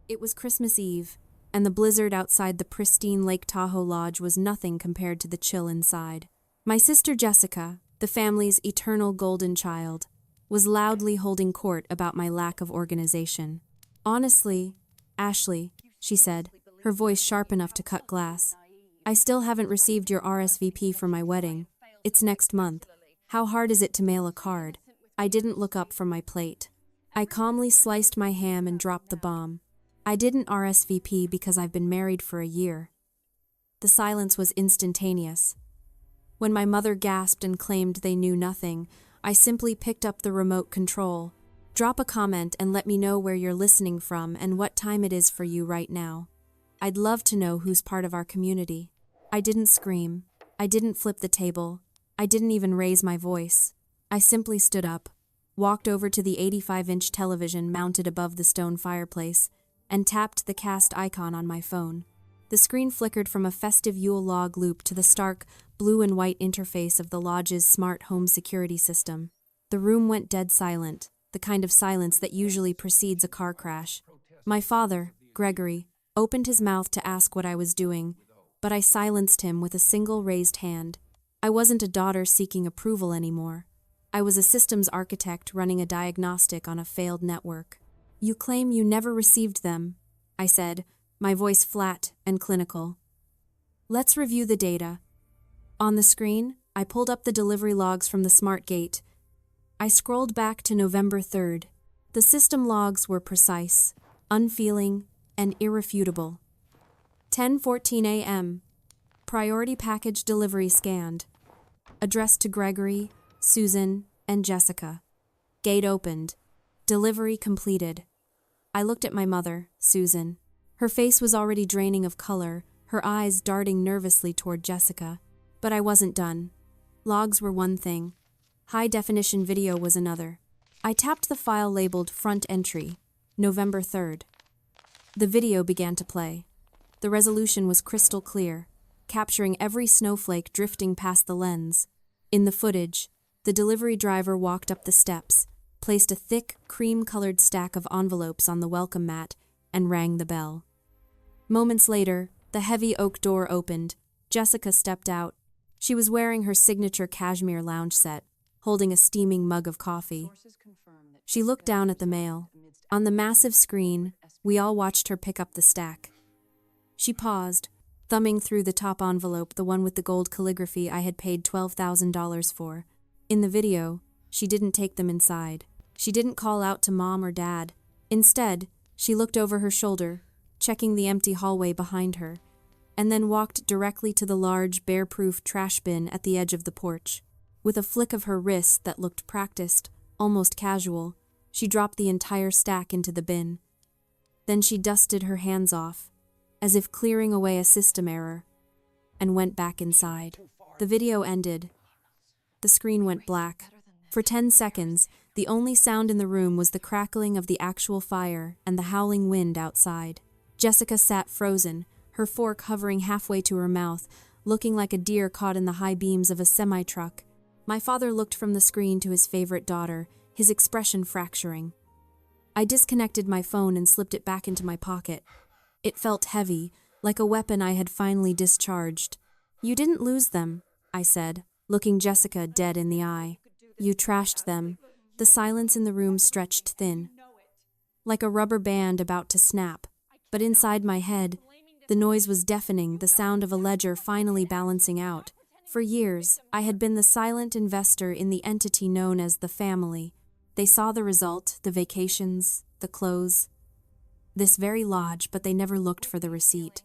It was Christmas Eve, and the blizzard outside the pristine Lake Tahoe Lodge was nothing compared to the chill inside. My sister Jessica, the family's eternal golden child, was loudly holding court about my lack of organization. "Honestly, Ashley," she said, her voice sharp enough to cut glass, "I still haven't received your RSVP for my wedding. It's next month. How hard is it to mail a card?" I didn't look up from my plate. I calmly sliced my ham and dropped the bomb. "I didn't RSVP because I've been married for a year." The silence was instantaneous. When my mother gasped and claimed they knew nothing, I simply picked up the remote control. "Drop a comment and let me know where you're listening from and what time it is for you right now. I'd love to know who's part of our community." I didn't scream. I didn't flip the table. I didn't even raise my voice. I simply stood up, walked over to the 85-inch television mounted above the stone fireplace, and tapped the cast icon on my phone. The screen flickered from a festive Yule log loop to the stark, blue and white interface of the lodge's smart home security system. The room went dead silent, the kind of silence that usually precedes a car crash. My father, Gregory, opened his mouth to ask what I was doing, but I silenced him with a single raised hand. I wasn't a daughter seeking approval anymore. I was a systems architect running a diagnostic on a failed network. "You claim you never received them," I said, my voice flat and clinical. "Let's review the data." On the screen, I pulled up the delivery logs from the smart gate. I scrolled back to November 3rd. The system logs were precise, unfeeling, and irrefutable. 10:14 a.m. Priority package delivery scanned. Addressed to Gregory, Susan, and Jessica. Gate opened. Delivery completed. I looked at my mother, Susan. Her face was already draining of color, her eyes darting nervously toward Jessica. But I wasn't done. Logs were one thing. High-definition video was another. I tapped the file labeled Front Entry, November 3rd. The video began to play. The resolution was crystal clear, capturing every snowflake drifting past the lens. In the footage, the delivery driver walked up the steps, placed a thick, cream-colored stack of envelopes on the welcome mat, and rang the bell. Moments later, the heavy oak door opened. Jessica stepped out. She was wearing her signature cashmere lounge set, holding a steaming mug of coffee. She looked down at the mail. On the massive screen, we all watched her pick up the stack. She paused, thumbing through the top envelope, the one with the gold calligraphy I had paid $12,000 for. In the video, she didn't take them inside. She didn't call out to Mom or Dad. Instead, she looked over her shoulder, checking the empty hallway behind her, and then walked directly to the large, bear-proof trash bin at the edge of the porch. With a flick of her wrist that looked practiced, almost casual, she dropped the entire stack into the bin. Then she dusted her hands off, as if clearing away a system error, and went back inside. The video ended. The screen went black. For 10 seconds, the only sound in the room was the crackling of the actual fire and the howling wind outside. Jessica sat frozen, her fork hovering halfway to her mouth, looking like a deer caught in the high beams of a semi-truck. My father looked from the screen to his favorite daughter, his expression fracturing. I disconnected my phone and slipped it back into my pocket. It felt heavy, like a weapon I had finally discharged. "You didn't lose them," I said, looking Jessica dead in the eye. "You trashed them." The silence in the room stretched thin, like a rubber band about to snap. But inside my head, the noise was deafening, the sound of a ledger finally balancing out. For years, I had been the silent investor in the entity known as the family. They saw the result, the vacations, the clothes. This very lodge, but they never looked for the receipt.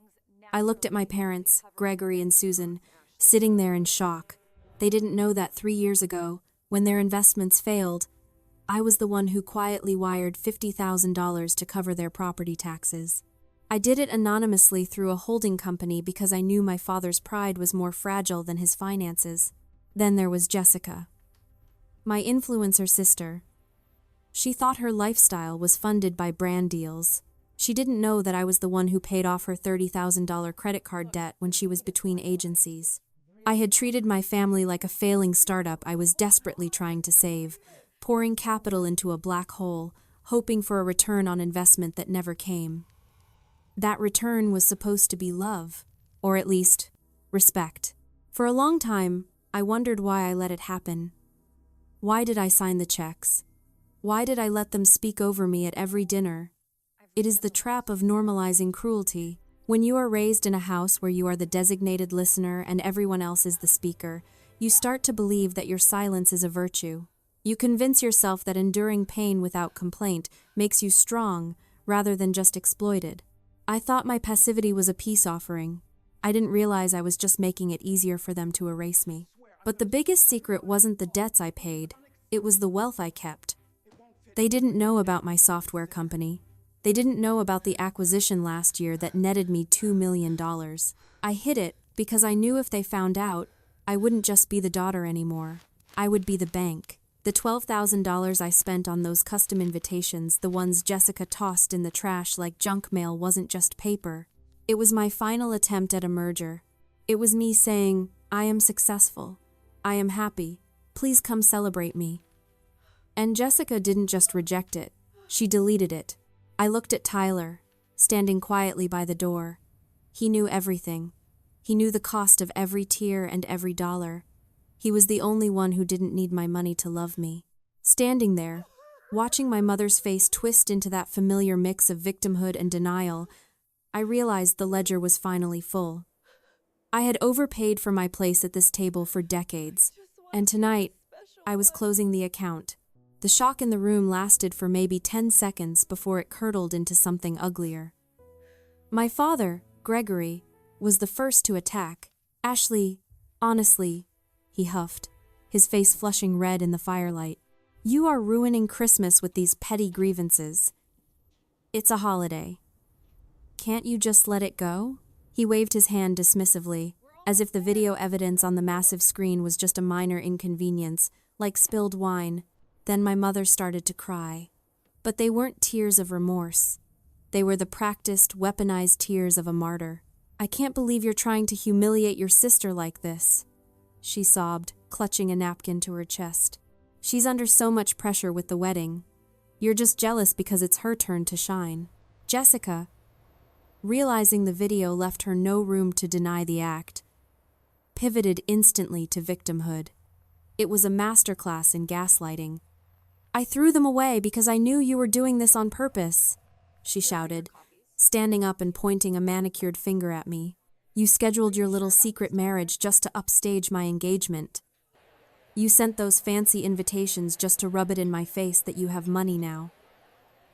I looked at my parents, Gregory and Susan, sitting there in shock. They didn't know that 3 years ago, when their investments failed, I was the one who quietly wired $50,000 to cover their property taxes. I did it anonymously through a holding company because I knew my father's pride was more fragile than his finances. Then there was Jessica, my influencer sister. She thought her lifestyle was funded by brand deals. She didn't know that I was the one who paid off her $30,000 credit card debt when she was between agencies. I had treated my family like a failing startup I was desperately trying to save, pouring capital into a black hole, hoping for a return on investment that never came. That return was supposed to be love, or at least, respect. For a long time, I wondered why I let it happen. Why did I sign the checks? Why did I let them speak over me at every dinner? It is the trap of normalizing cruelty. When you are raised in a house where you are the designated listener and everyone else is the speaker, you start to believe that your silence is a virtue. You convince yourself that enduring pain without complaint makes you strong rather than just exploited. I thought my passivity was a peace offering. I didn't realize I was just making it easier for them to erase me. But the biggest secret wasn't the debts I paid, it was the wealth I kept. They didn't know about my software company. They didn't know about the acquisition last year that netted me $2 million. I hid it because I knew if they found out, I wouldn't just be the daughter anymore. I would be the bank. The $12,000 I spent on those custom invitations, the ones Jessica tossed in the trash like junk mail, wasn't just paper. It was my final attempt at a merger. It was me saying, I am successful. I am happy. Please come celebrate me. And Jessica didn't just reject it. She deleted it. I looked at Tyler, standing quietly by the door. He knew everything. He knew the cost of every tear and every dollar. He was the only one who didn't need my money to love me. Standing there, watching my mother's face twist into that familiar mix of victimhood and denial, I realized the ledger was finally full. I had overpaid for my place at this table for decades, and tonight, I was closing the account. The shock in the room lasted for maybe 10 seconds before it curdled into something uglier. My father, Gregory, was the first to attack. Ashley, honestly, he huffed, his face flushing red in the firelight. You are ruining Christmas with these petty grievances. It's a holiday. Can't you just let it go? He waved his hand dismissively, as if the video evidence on the massive screen was just a minor inconvenience, like spilled wine. Then my mother started to cry. But they weren't tears of remorse. They were the practiced, weaponized tears of a martyr. I can't believe you're trying to humiliate your sister like this, she sobbed, clutching a napkin to her chest. She's under so much pressure with the wedding. You're just jealous because it's her turn to shine. Jessica, realizing the video left her no room to deny the act, pivoted instantly to victimhood. It was a masterclass in gaslighting. I threw them away because I knew you were doing this on purpose, she shouted, standing up and pointing a manicured finger at me. You scheduled your little secret marriage just to upstage my engagement. You sent those fancy invitations just to rub it in my face that you have money now.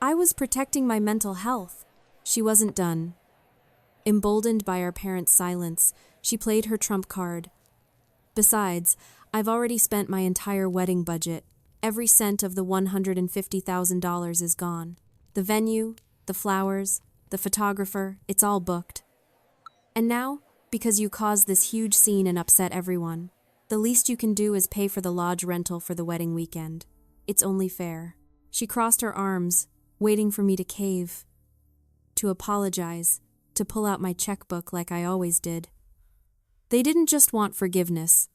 I was protecting my mental health. She wasn't done. Emboldened by our parents' silence, she played her trump card. Besides, I've already spent my entire wedding budget. Every cent of the $150,000 is gone. The venue, the flowers, the photographer, it's all booked. And now, because you caused this huge scene and upset everyone, the least you can do is pay for the lodge rental for the wedding weekend. It's only fair. She crossed her arms, waiting for me to cave, to apologize, to pull out my checkbook like I always did. They didn't just want forgiveness.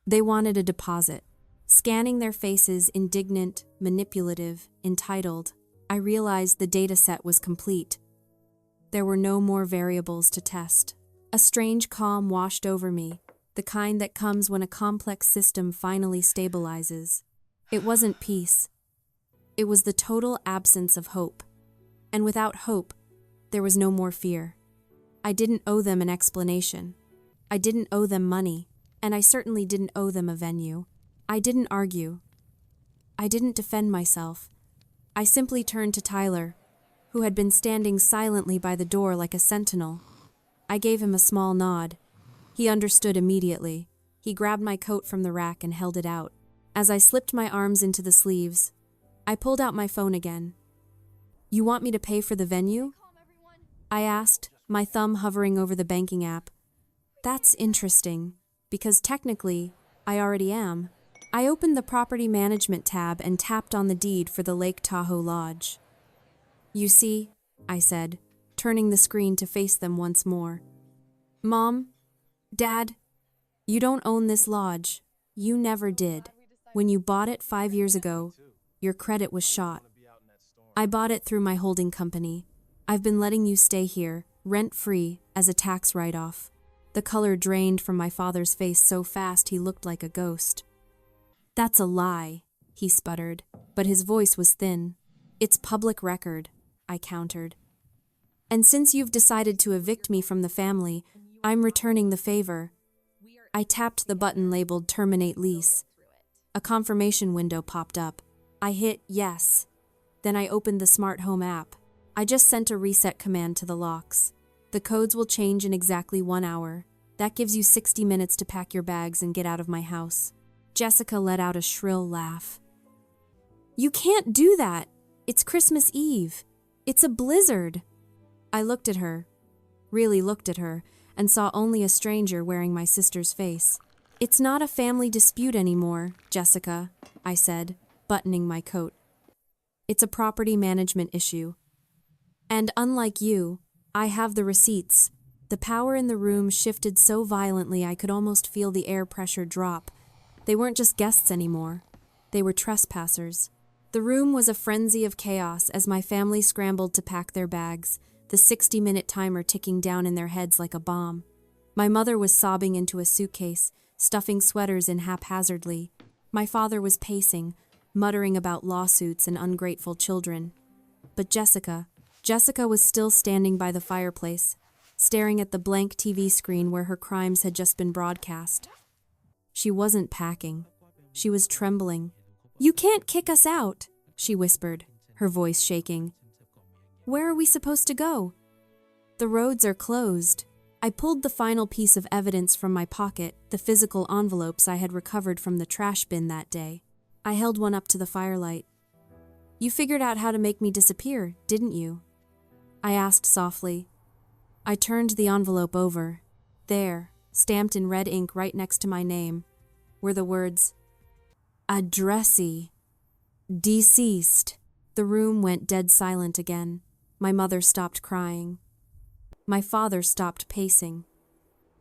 They wanted a deposit. Scanning their faces, indignant, manipulative, entitled, I realized the data set was complete. There were no more variables to test. A strange calm washed over me, the kind that comes when a complex system finally stabilizes. It wasn't peace. It was the total absence of hope. And without hope, there was no more fear. I didn't owe them an explanation. I didn't owe them money, and I certainly didn't owe them a venue. I didn't argue. I didn't defend myself. I simply turned to Tyler, who had been standing silently by the door like a sentinel. I gave him a small nod. He understood immediately. He grabbed my coat from the rack and held it out. As I slipped my arms into the sleeves, I pulled out my phone again. You want me to pay for the venue? I asked, my thumb hovering over the banking app. That's interesting, because technically, I already am. I opened the property management tab and tapped on the deed for the Lake Tahoe Lodge. You see, I said, turning the screen to face them once more. Mom, Dad, you don't own this lodge. You never did. When you bought it 5 years ago, your credit was shot. I bought it through my holding company. I've been letting you stay here, rent-free, as a tax write-off. The color drained from my father's face so fast he looked like a ghost. That's a lie, he sputtered, but his voice was thin. It's public record, I countered. And since you've decided to evict me from the family, I'm returning the favor. I tapped the button labeled Terminate Lease. A confirmation window popped up. I hit yes. Then I opened the smart home app. I just sent a reset command to the locks. The codes will change in exactly 1 hour. That gives you 60 minutes to pack your bags and get out of my house. Jessica let out a shrill laugh. You can't do that. It's Christmas Eve. It's a blizzard. I looked at her, really looked at her, and saw only a stranger wearing my sister's face. It's not a family dispute anymore, Jessica, I said, buttoning my coat. It's a property management issue. And unlike you, I have the receipts. The power in the room shifted so violently I could almost feel the air pressure drop. They weren't just guests anymore. They were trespassers. The room was a frenzy of chaos as my family scrambled to pack their bags, the 60-minute timer ticking down in their heads like a bomb. My mother was sobbing into a suitcase, stuffing sweaters in haphazardly. My father was pacing, muttering about lawsuits and ungrateful children. But Jessica was still standing by the fireplace, staring at the blank TV screen where her crimes had just been broadcast. She wasn't packing. She was trembling. You can't kick us out, she whispered, her voice shaking. Where are we supposed to go? The roads are closed. I pulled the final piece of evidence from my pocket, the physical envelopes I had recovered from the trash bin that day. I held one up to the firelight. You figured out how to make me disappear, didn't you? I asked softly. I turned the envelope over. There, stamped in red ink right next to my name, were the words, Addressee. Deceased. The room went dead silent again. My mother stopped crying. My father stopped pacing.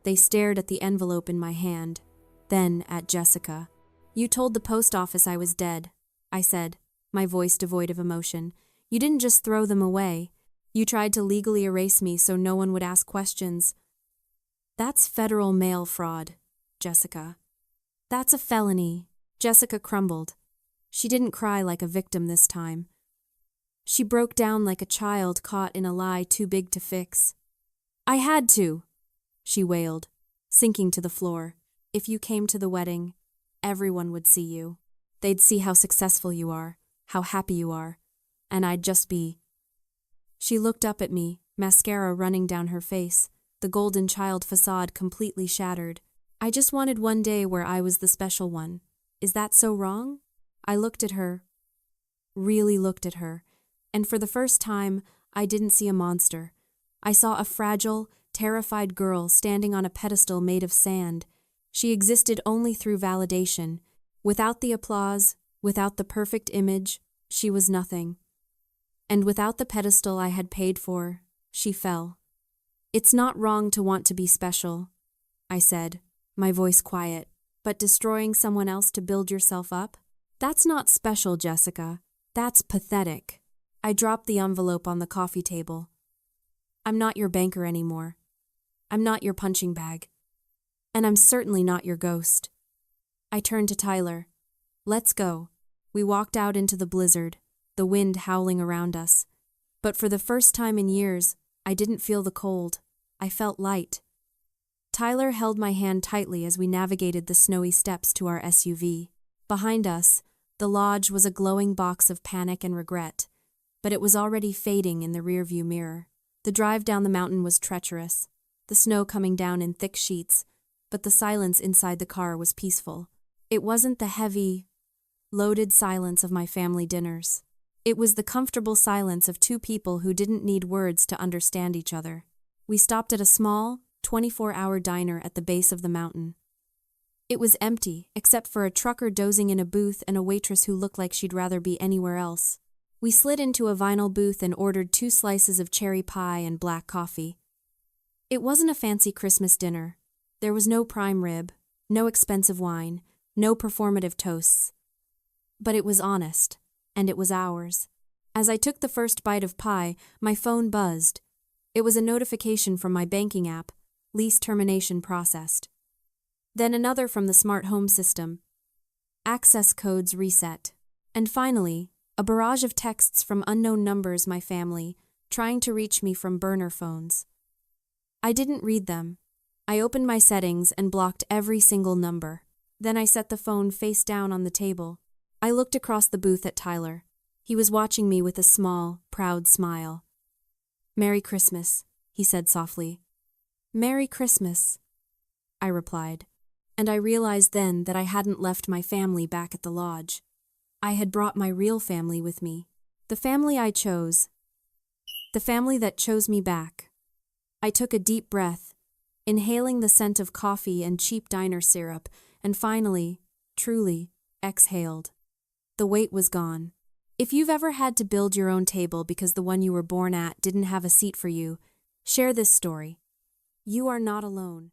They stared at the envelope in my hand, then at Jessica. You told the post office I was dead, I said, my voice devoid of emotion. You didn't just throw them away. You tried to legally erase me so no one would ask questions. That's federal mail fraud, Jessica. That's a felony. Jessica crumbled. She didn't cry like a victim this time. She broke down like a child caught in a lie too big to fix. I had to, she wailed, sinking to the floor. If you came to the wedding, everyone would see you. They'd see how successful you are, how happy you are, and I'd just be. She looked up at me, mascara running down her face, the golden child facade completely shattered. I just wanted one day where I was the special one. Is that so wrong? I looked at her, really looked at her, and for the first time, I didn't see a monster. I saw a fragile, terrified girl standing on a pedestal made of sand. She existed only through validation. Without the applause, without the perfect image, she was nothing. And without the pedestal I had paid for, she fell. It's not wrong to want to be special, I said, my voice quiet, but destroying someone else to build yourself up? That's not special, Jessica. That's pathetic. I dropped the envelope on the coffee table. I'm not your banker anymore. I'm not your punching bag. And I'm certainly not your ghost. I turned to Tyler. Let's go. We walked out into the blizzard, the wind howling around us. But for the first time in years, I didn't feel the cold. I felt light. Tyler held my hand tightly as we navigated the snowy steps to our SUV. Behind us, the lodge was a glowing box of panic and regret, but it was already fading in the rearview mirror. The drive down the mountain was treacherous, the snow coming down in thick sheets, but the silence inside the car was peaceful. It wasn't the heavy, loaded silence of my family dinners. It was the comfortable silence of two people who didn't need words to understand each other. We stopped at a small, 24-hour diner at the base of the mountain. It was empty, except for a trucker dozing in a booth and a waitress who looked like she'd rather be anywhere else. We slid into a vinyl booth and ordered 2 slices of cherry pie and black coffee. It wasn't a fancy Christmas dinner. There was no prime rib, no expensive wine, no performative toasts. But it was honest, and it was ours. As I took the first bite of pie, my phone buzzed. It was a notification from my banking app, lease termination processed. Then another from the smart home system. Access codes reset. And finally, a barrage of texts from unknown numbers, my family, trying to reach me from burner phones. I didn't read them. I opened my settings and blocked every single number. Then I set the phone face down on the table. I looked across the booth at Tyler. He was watching me with a small, proud smile. "Merry Christmas," he said softly. "Merry Christmas," I replied, and I realized then that I hadn't left my family back at the lodge. I had brought my real family with me. The family I chose. The family that chose me back. I took a deep breath, inhaling the scent of coffee and cheap diner syrup, and finally, truly, exhaled. The weight was gone. If you've ever had to build your own table because the one you were born at didn't have a seat for you, share this story. You are not alone.